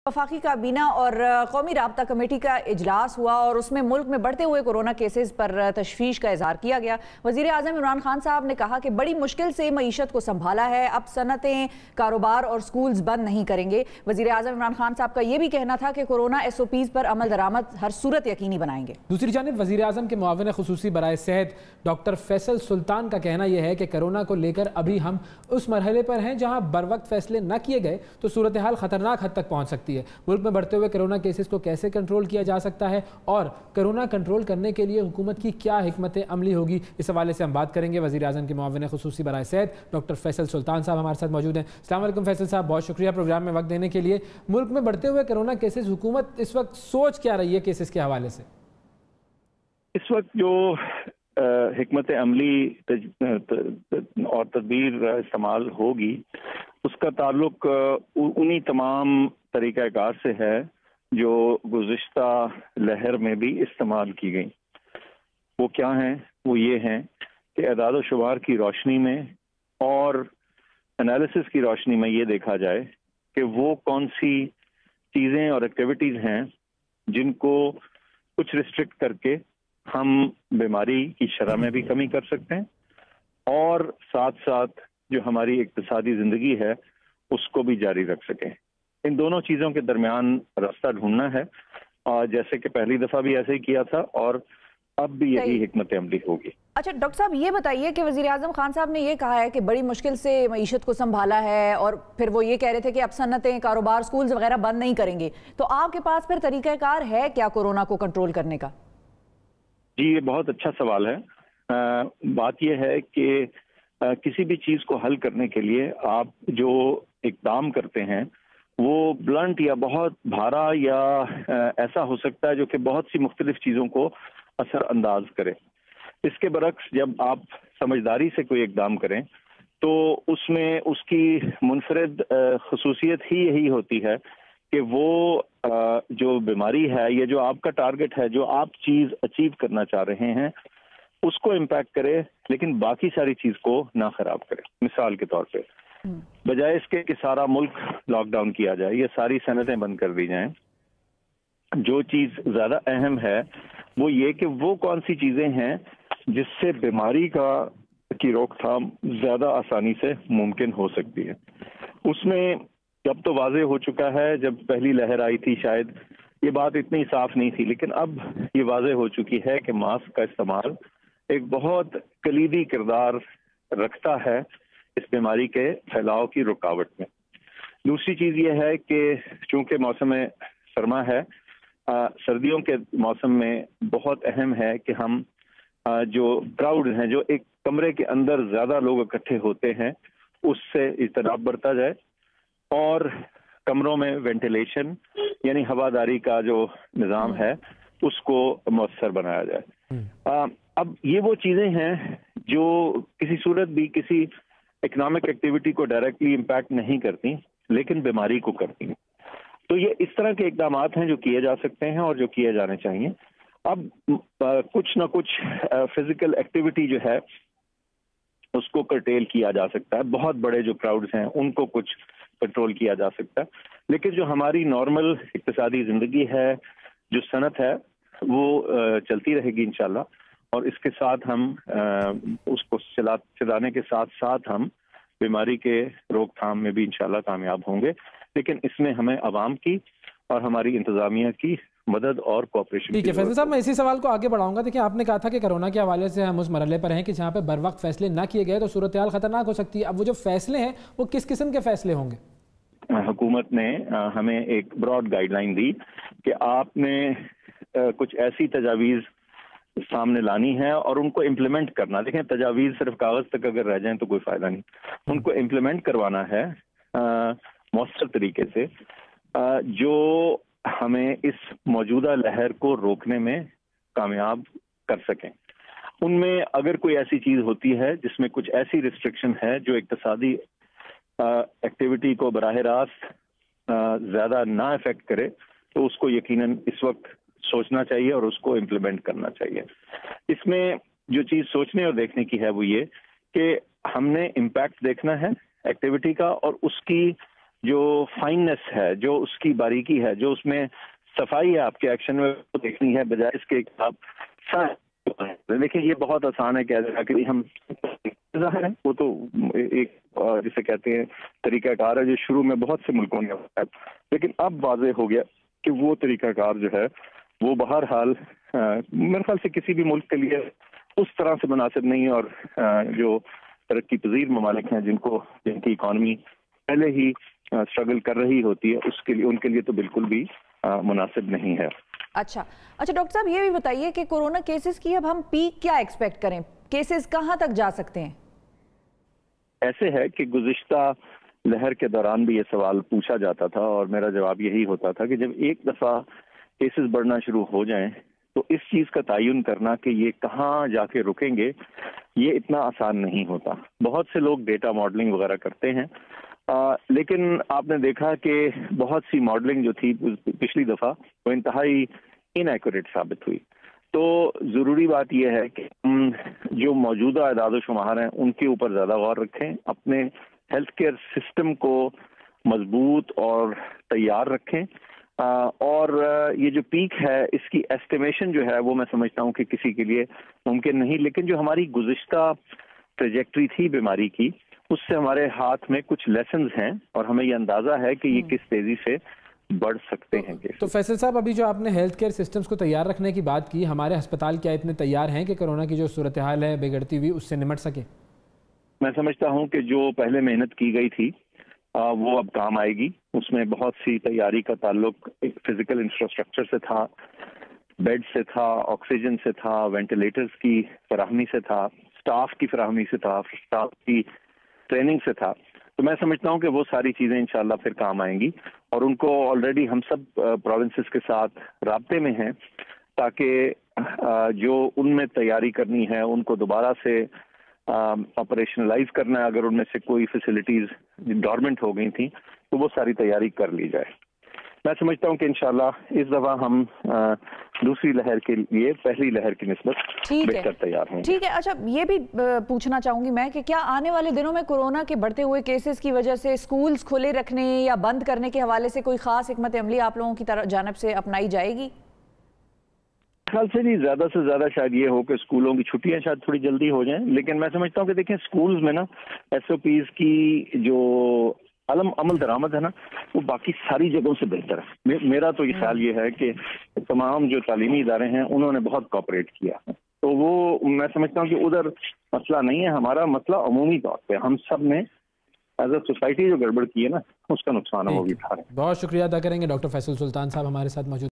वफाकी काबीना और कौमी राब्ता कमेटी का इजलास हुआ और उसमें मुल्क में बढ़ते हुए कोरोना केसेस पर तशवीश का इजहार किया गया। वज़ीर आज़म इमरान खान साहब ने कहा कि बड़ी मुश्किल से मईशत को संभाला है, अब सनतें, कारोबार और स्कूल्स बंद नहीं करेंगे। वज़ीर आज़म इमरान खान साहब का यह भी कहना था कि कोरोना SOPs पर अमल दरामद हर सूरत यकीनी बनाएंगे। दूसरी जानिब वज़ीर आज़म के मुआविन ख़ुसूसी बराए सेहत डॉक्टर फैसल सुल्तान का कहना यह है कि कोरोना को लेकर अभी हम उस मरहले पर हैं जहाँ बर वक्त फैसले न किए गए तो सूरत हाल ख़तरनाक हद तक पहुँच सकती है। मुल्क में बढ़ते हुए कोरोना केसेस को कैसे कंट्रोल किया जा सकता है और कोरोना कंट्रोल करने के लिए हुकूमत की क्या हिकमत अमली होगी, इस हवाले से हम बात करेंगे। वज़ीर आज़म के मुआविन ख़ुसूसी बराए सेहत डॉक्टर फैसल सुल्तान साहब हमारे साथ मौजूद हैं। अस्सलाम वालेकुम फैसल साहब, बहुत शुक्रिया प्रोग्राम में वक्त देने के लिए। मुल्क में बढ़ते हुए कोरोना केसेस, हुकूमत इस वक्त सोच क्या रही है केसेस के हवाले से? इस वक्त जो हिकमत अमली और तदबीर इस्तेमाल होगी उसका ताल्लुक उन्हीं तमाम तरीक़ाकार से है जो गुज़िश्ता लहर में भी इस्तेमाल की गई। वो क्या हैं? वो ये हैं कि अदाद शुमार की रोशनी में और एनालिसिस की रोशनी में ये देखा जाए कि वो कौन सी चीज़ें और एक्टिविटीज़ हैं जिनको कुछ रिस्ट्रिक्ट करके हम बीमारी की शरह में भी कमी कर सकते हैं और साथ साथ जो हमारी इक्तिसादी ज़िंदगी है उसको भी जारी रख सकें। इन दोनों चीज़ों के दरमियान रास्ता ढूंढना है, और जैसे कि पहली दफ़ा भी ऐसे ही किया था और अब भी यही हिकमत अमली होगी। अच्छा डॉक्टर साहब, ये बताइए कि वज़ीर आज़म खान साहब ने ये कहा है कि बड़ी मुश्किल से मईशत को संभाला है और फिर वो ये कह रहे थे कि अब सनतें, कारोबार, स्कूल्स वगैरह बंद नहीं करेंगे, तो आपके पास फिर तरीक़ाकार है क्या कोरोना को कंट्रोल करने का? जी, ये बहुत अच्छा सवाल है। बात यह है कि किसी भी चीज़ को हल करने के लिए आप जो इक़दाम करते हैं वो ब्लंट या बहुत भारा या ऐसा हो सकता है जो कि बहुत सी मुख्तलिफ चीज़ों को असरअंदाज करे। इसके बरक्स जब आप समझदारी से कोई इक़दाम करें तो उसमें उसकी मुनफरिद ख़ुसूसियत ही यही होती है कि वो जो बीमारी है या जो आपका टारगेट है, जो आप चीज़ अचीव करना चाह रहे हैं, उसको इम्पैक्ट करे लेकिन बाकी सारी चीज़ को ना ख़राब करे। मिसाल के तौर पे बजाय इसके कि सारा मुल्क लॉकडाउन किया जाए, ये सारी सनतें बंद कर दी जाएं, जो चीज़ ज़्यादा अहम है वो ये कि वो कौन सी चीज़ें हैं जिससे बीमारी की रोकथाम ज़्यादा आसानी से मुमकिन हो सकती है। उसमें जब तो वाज़े हो चुका है, जब पहली लहर आई थी शायद ये बात इतनी साफ नहीं थी, लेकिन अब ये वाज़े हो चुकी है कि मास्क का इस्तेमाल एक बहुत कलीदी किरदार रखता है इस बीमारी के फैलाव की रुकावट में। दूसरी चीज़ ये है कि चूंकि मौसम सरमा है, सर्दियों के मौसम में बहुत अहम है कि हम जो क्राउड हैं, जो एक कमरे के अंदर ज़्यादा लोग इकट्ठे होते हैं, उससे इज्तनाब बरता जाए और कमरों में वेंटिलेशन यानी हवादारी का जो निज़ाम है उसको मौसर बनाया जाए। अब ये वो चीज़ें हैं जो किसी सूरत भी किसी इकोनॉमिक एक्टिविटी को डायरेक्टली इम्पैक्ट नहीं करती लेकिन बीमारी को करती हैं। तो ये इस तरह के इक़दामात हैं जो किए जा सकते हैं और जो किए जाने चाहिए। अब कुछ ना कुछ फिजिकल एक्टिविटी जो है उसको कर्टेल किया जा सकता है, बहुत बड़े जो क्राउड्स हैं उनको कुछ कंट्रोल किया जा सकता है, लेकिन जो हमारी नॉर्मल इक़्तिसादी ज़िंदगी है, जो सनत है, वो चलती रहेगी इंशाल्लाह, और इसके साथ हम उसको चलाने के साथ साथ हम बीमारी के रोकथाम में भी इंशाल्लाह कामयाब होंगे। लेकिन इसमें हमें आवाम की और हमारी इंतजामिया की मदद और कोऑपरेशन। ठीक है फैसल साहब, मैं इसी सवाल को आगे बढ़ाऊंगा। देखिए, आपने कहा था कि कोरोना के हवाले से हम उस मरहले पर हैं कि जहाँ पे बर वक्त फैसले ना किए गए तो सूरत हाल खतरनाक हो सकती है। अब वो जो फैसले हैं वो किस किस्म के फैसले होंगे? हुकूमत ने हमें एक ब्रॉड गाइडलाइन दी कि आपने कुछ ऐसी तजावीज़ सामने लानी है और उनको इम्प्लीमेंट करना। देखें, तजावीज़ सिर्फ कागज़ तक अगर रह जाएं तो कोई फ़ायदा नहीं, उनको इम्प्लीमेंट करवाना है मौसर तरीके से, जो हमें इस मौजूदा लहर को रोकने में कामयाब कर सकें। उनमें अगर कोई ऐसी चीज़ होती है जिसमें कुछ ऐसी रिस्ट्रिक्शन है जो इक्तिसादी एक्टिविटी को बराह रास्त ज़्यादा ना इफेक्ट करे, तो उसको यकीनन इस वक्त सोचना चाहिए और उसको इम्प्लीमेंट करना चाहिए। इसमें जो चीज़ सोचने और देखने की है वो ये कि हमने इम्पैक्ट देखना है एक्टिविटी का और उसकी جو فائننس ہے، جو اس کی باریکی ہے، جو اس میں صفائی ہے آپ کے ایکشن میں وہ دیکھنی ہے، بجائے اس کے کہ آپ دیکھیں یہ بہت آسان ہے کہہ دینا کہ ہم ظاہر ہے وہ تو ایک جسے کہتے ہیں طریقہ کار ہے جو شروع میں بہت سے ملکوں نے ہوتا ہے، لیکن اب واضح ہو گیا کہ وہ طریقہ کار جو ہے وہ بہرحال میرے خیال سے کسی بھی ملک کے لیے اس طرح سے مناسب نہیں ہے، اور جو ترقی پذیر ممالک ہیں جن کی اکانومی پہلے ہی اسٹرگل کر رہی ہوتی ہے اس کے لیے ان کے لیے تو بالکل بھی مناسب نہیں ہے۔ اچھا ڈاکٹر صاحب یہ بھی بتائیے کہ کورونا کیسز کی اب ہم پیک کیا ایکسپیکٹ کریں، کیسز کہاں تک جا سکتے ہیں؟ ایسے ہے کہ گزشتہ لہر کے دوران بھی یہ سوال پوچھا جاتا تھا اور میرا جواب یہی ہوتا تھا کہ جب ایک دفعہ کیسز بڑھنا شروع ہو جائیں تو اس چیز کا تعین کرنا کہ یہ کہاں جا کے رکیں گے یہ اتنا آسان نہیں ہوتا۔ بہت سے لوگ ڈیٹا ماڈلنگ وغیرہ کرتے ہیں، لیکن آپ نے دیکھا کہ بہت سی ماڈلنگ جو تھی پچھلی دفعہ وہ انتہائی ان ایکوریٹ ثابت ہوئی۔ تو ضروری بات یہ ہے کہ ہم جو موجودہ اعداد و شمار ہیں ان کے اوپر زیادہ غور رکھیں، اپنے ہیلتھ کیئر سسٹم کو مضبوط اور تیار رکھیں، اور یہ جو پیک ہے اس کی ایسٹیمیشن جو ہے وہ میں سمجھتا ہوں کہ کسی کے لیے ممکن نہیں، لیکن جو ہماری گزشتہ ٹریجیکٹری تھی بیماری کی اس سے ہمارے ہاتھ میں کچھ لیسنز ہیں اور ہمیں یہ اندازہ ہے کہ یہ کس تیزی سے بڑھ سکتے ہیں۔ تو فیصل صاحب ابھی جو آپ نے ہیلتھ کیئر سسٹمز کو تیار رکھنے کی بات کی، ہمارے ہسپتال کیا اتنے تیار ہیں کہ کرونا کی جو صورتحال ہے بگڑتی ہوئی اس سے نمٹ سکے؟ میں سمجھتا ہوں کہ جو پہلے محنت کی گئی تھی وہ اب کام آئے گی۔ اس میں بہت سی تیاری کا تعلق فزیکل انفراسٹرکچر سے تھا، بیڈ سے تھا، آکسیجن سے تھا، وینٹیلیٹرز کی فراہمی سے تھا، سٹاف کی فراہمی سے تھا، سٹاف کی ٹریننگ سے تھا۔ تو میں سمجھتا ہوں کہ وہ ساری چیزیں انشاءاللہ پھر کام آئیں گی، اور ان کو آلریڈی ہم سب پروونسز کے ساتھ رابطے میں ہیں تاکہ جو ان میں تیاری کرنی ہے ان کو دوبارہ سے آپریشنلائز کرنا ہے، اگر ان میں سے کوئی فیسلٹیز ڈورمنٹ ہو گئی تھیں تو وہ ساری تیاری کر لی جائے۔ میں سمجھتا ہوں کہ انشاءاللہ اس دفعہ ہم دوسری لہر کے لیے پہلی لہر کی نسبت بہتر تیار ہیں۔ ٹھیک ہے، اچھا یہ بھی پوچھنا چاہوں گی میں کہ کیا آنے والے دنوں میں کورونا کے بڑھتے ہوئے کیسز کی وجہ سے سکولز کھلے رکھنے یا بند کرنے کے حوالے سے کوئی خاص حکمت عملی آپ لوگوں کی جانب سے اپنائی جائے گی؟ خیال سے جی زیادہ سے زیادہ شاید یہ ہو کہ اسکولوں کی چھٹیاں شاید تھوڑی جلدی ہو جائیں، لیکن میں سمجھتا ہوں کہ دیکھیں اسکولز میں نا ایس او پیز کی جو عمل درآمد ہے نا وہ باقی ساری جگہوں سے بہتر ہے۔ میرا تو یہ خیال یہ ہے کہ تمام جو تعلیمی ادارے ہیں انہوں نے بہت کوآپریٹ کیا، تو وہ میں سمجھتا ہوں کہ ادھر مسئلہ نہیں ہے۔ ہمارا مسئلہ عمومی طور پہ ہم سب نے ایز اے سوسائٹی جو گڑبڑ کی ہے نا اس کا نقصان ہے وہ بھی اٹھا رہے ہیں۔ بہت شکریہ ادا کریں گے ڈاکٹر فیصل سلطان صاحب ہمارے ساتھ موجود